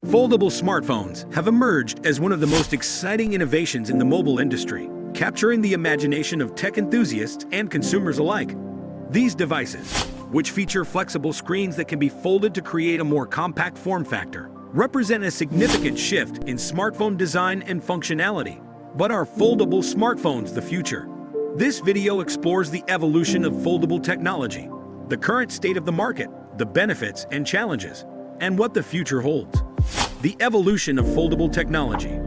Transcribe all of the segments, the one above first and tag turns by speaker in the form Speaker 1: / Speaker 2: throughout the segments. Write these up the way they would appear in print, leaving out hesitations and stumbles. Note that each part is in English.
Speaker 1: Foldable smartphones have emerged as one of the most exciting innovations in the mobile industry, capturing the imagination of tech enthusiasts and consumers alike. These devices, which feature flexible screens that can be folded to create a more compact form factor, represent a significant shift in smartphone design and functionality. But are foldable smartphones the future? This video explores the evolution of foldable technology, the current state of the market, the benefits and challenges, and what the future holds. The evolution of foldable technology.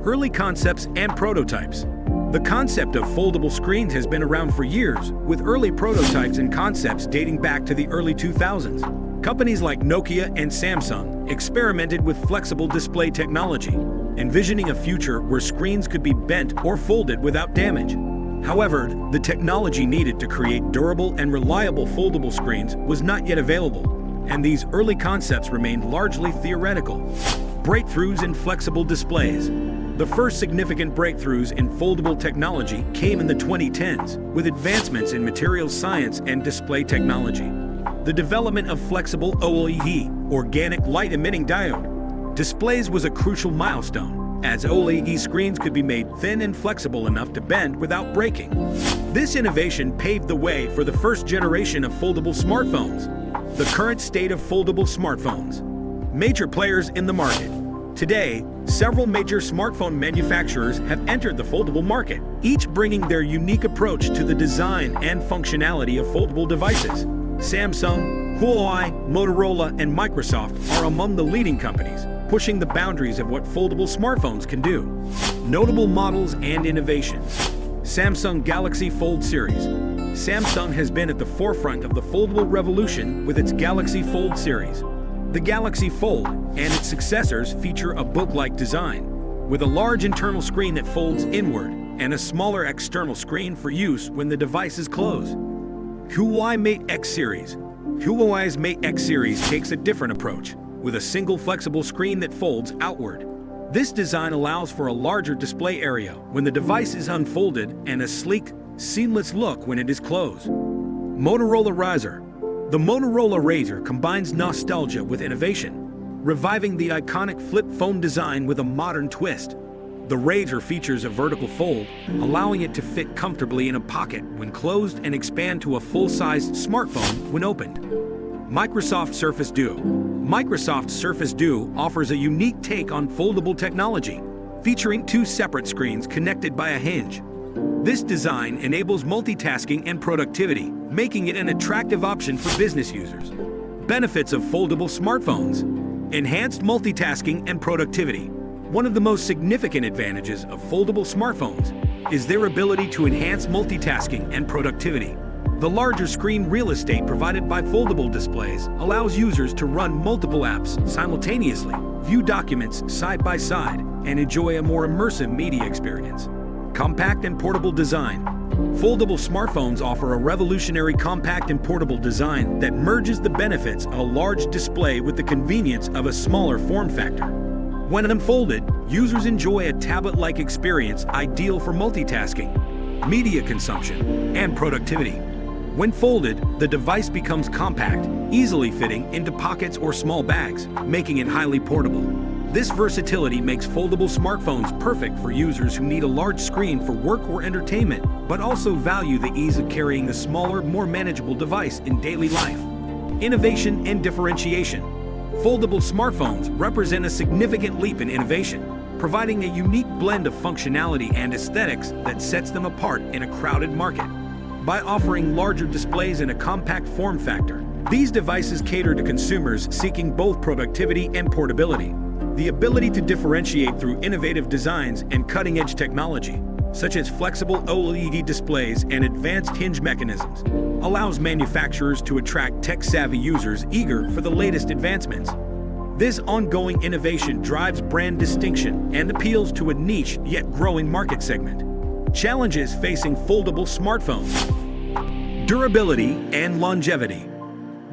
Speaker 1: Early concepts and prototypes. The concept of foldable screens has been around for years, with early prototypes and concepts dating back to the early 2000s. Companies like Nokia and Samsung experimented with flexible display technology, envisioning a future where screens could be bent or folded without damage. However, the technology needed to create durable and reliable foldable screens was not yet available, and these early concepts remained largely theoretical. Breakthroughs in flexible displays. The first significant breakthroughs in foldable technology came in the 2010s, with advancements in materials science and display technology. The development of flexible OLED, organic light-emitting diode, displays was a crucial milestone, as OLED screens could be made thin and flexible enough to bend without breaking. This innovation paved the way for the first generation of foldable smartphones. The current state of foldable smartphones. Major players in the market. Today, several major smartphone manufacturers have entered the foldable market, each bringing their unique approach to the design and functionality of foldable devices. Samsung, Huawei, Motorola, and Microsoft are among the leading companies, pushing the boundaries of what foldable smartphones can do. Notable models and innovations. Samsung Galaxy Fold series. Samsung has been at the forefront of the foldable revolution with its Galaxy Fold series. The Galaxy Fold and its successors feature a book-like design, with a large internal screen that folds inward and a smaller external screen for use when the device is closed. Huawei Mate X series. Huawei's Mate X series takes a different approach, with a single flexible screen that folds outward. This design allows for a larger display area when the device is unfolded and a sleek, seamless look when it is closed. Motorola Razr. The Motorola Razr combines nostalgia with innovation, reviving the iconic flip phone design with a modern twist. The Razr features a vertical fold, allowing it to fit comfortably in a pocket when closed and expand to a full-sized smartphone when opened. Microsoft Surface Duo. Microsoft Surface Duo offers a unique take on foldable technology, featuring two separate screens connected by a hinge. This design enables multitasking and productivity, making it an attractive option for business users. Benefits of foldable smartphones. Enhanced multitasking and productivity. One of the most significant advantages of foldable smartphones is their ability to enhance multitasking and productivity. The larger screen real estate provided by foldable displays allows users to run multiple apps simultaneously, view documents side by side, and enjoy a more immersive media experience. Compact and portable design. Foldable smartphones offer a revolutionary compact and portable design that merges the benefits of a large display with the convenience of a smaller form factor. When unfolded, users enjoy a tablet-like experience ideal for multitasking, media consumption, and productivity. When folded, the device becomes compact, easily fitting into pockets or small bags, making it highly portable. This versatility makes foldable smartphones perfect for users who need a large screen for work or entertainment, but also value the ease of carrying a smaller, more manageable device in daily life. Innovation and differentiation. Foldable smartphones represent a significant leap in innovation, providing a unique blend of functionality and aesthetics that sets them apart in a crowded market. By offering larger displays in a compact form factor, these devices cater to consumers seeking both productivity and portability. The ability to differentiate through innovative designs and cutting-edge technology, such as flexible OLED displays and advanced hinge mechanisms, allows manufacturers to attract tech-savvy users eager for the latest advancements. This ongoing innovation drives brand distinction and appeals to a niche yet growing market segment. Challenges facing foldable smartphones. Durability and longevity.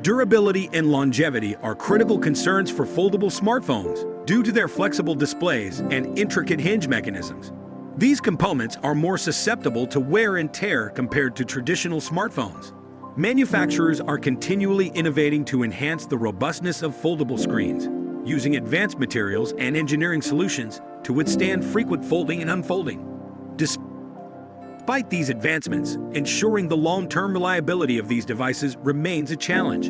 Speaker 1: Durability and longevity are critical concerns for foldable smartphones due to their flexible displays and intricate hinge mechanisms. These components are more susceptible to wear and tear compared to traditional smartphones. Manufacturers are continually innovating to enhance the robustness of foldable screens, using advanced materials and engineering solutions to withstand frequent folding and unfolding. Despite these advancements, ensuring the long-term reliability of these devices remains a challenge.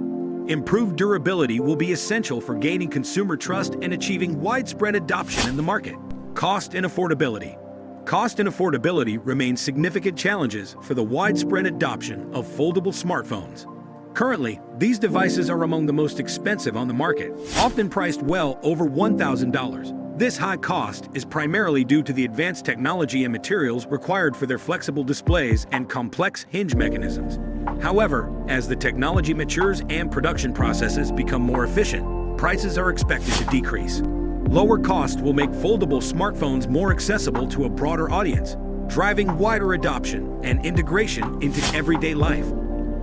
Speaker 1: Improved durability will be essential for gaining consumer trust and achieving widespread adoption in the market. Cost and affordability. Cost and affordability remain significant challenges for the widespread adoption of foldable smartphones. Currently, these devices are among the most expensive on the market, often priced well over $1,000. This high cost is primarily due to the advanced technology and materials required for their flexible displays and complex hinge mechanisms. However, as the technology matures and production processes become more efficient, prices are expected to decrease. Lower cost will make foldable smartphones more accessible to a broader audience, driving wider adoption and integration into everyday life.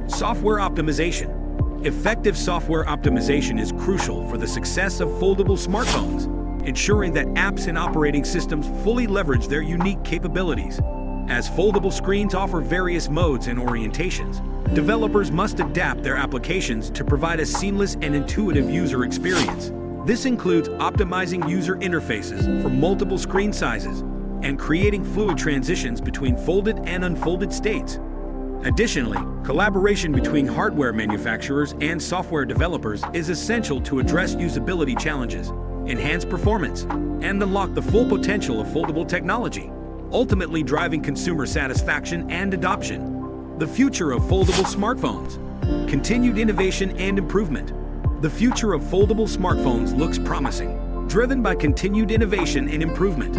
Speaker 1: Software optimization. Effective software optimization is crucial for the success of foldable smartphones, ensuring that apps and operating systems fully leverage their unique capabilities. As foldable screens offer various modes and orientations, developers must adapt their applications to provide a seamless and intuitive user experience. This includes optimizing user interfaces for multiple screen sizes and creating fluid transitions between folded and unfolded states. Additionally, collaboration between hardware manufacturers and software developers is essential to address usability challenges, enhance performance, and unlock the full potential of foldable technology, ultimately driving consumer satisfaction and adoption. The future of foldable smartphones. Continued innovation and improvement. The future of foldable smartphones looks promising, driven by continued innovation and improvement.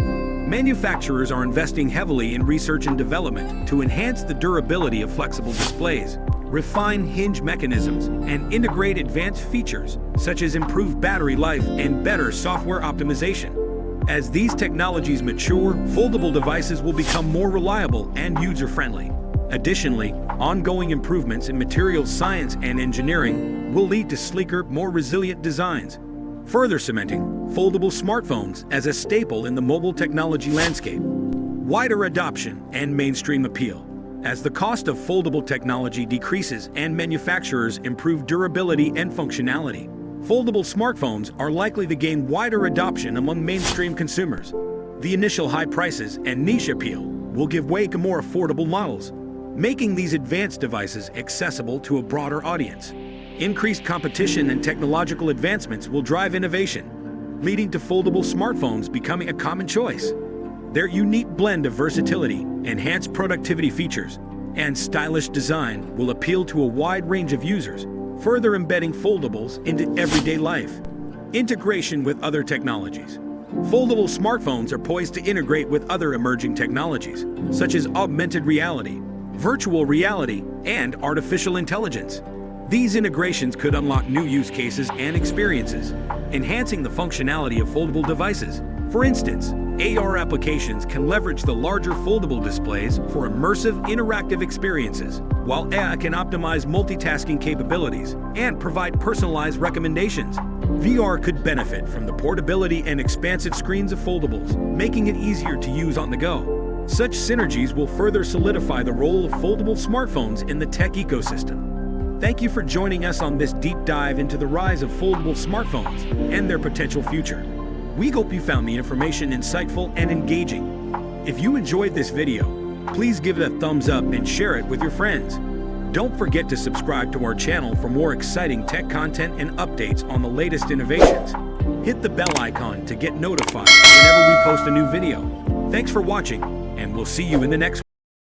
Speaker 1: Manufacturers are investing heavily in research and development to enhance the durability of flexible displays, refine hinge mechanisms, and integrate advanced features such as improved battery life and better software optimization. As these technologies mature, foldable devices will become more reliable and user-friendly. Additionally, ongoing improvements in materials science and engineering will lead to sleeker, more resilient designs, further cementing foldable smartphones as a staple in the mobile technology landscape. Wider adoption and mainstream appeal. As the cost of foldable technology decreases and manufacturers improve durability and functionality, foldable smartphones are likely to gain wider adoption among mainstream consumers. The initial high prices and niche appeal will give way to more affordable models, making these advanced devices accessible to a broader audience. Increased competition and technological advancements will drive innovation, leading to foldable smartphones becoming a common choice. Their unique blend of versatility, enhanced productivity features, and stylish design will appeal to a wide range of users, further embedding foldables into everyday life. Integration with other technologies. Foldable smartphones are poised to integrate with other emerging technologies, such as augmented reality, virtual reality, and artificial intelligence. These integrations could unlock new use cases and experiences, enhancing the functionality of foldable devices. For instance, AR applications can leverage the larger foldable displays for immersive, interactive experiences, while AI can optimize multitasking capabilities and provide personalized recommendations. VR could benefit from the portability and expansive screens of foldables, making it easier to use on the go. Such synergies will further solidify the role of foldable smartphones in the tech ecosystem. Thank you for joining us on this deep dive into the rise of foldable smartphones and their potential future. We hope you found the information insightful and engaging. If you enjoyed this video, please give it a thumbs up and share it with your friends. Don't forget to subscribe to our channel for more exciting tech content and updates on the latest innovations. Hit the bell icon to get notified whenever we post a new video. Thanks for watching, and we'll see you in the next one.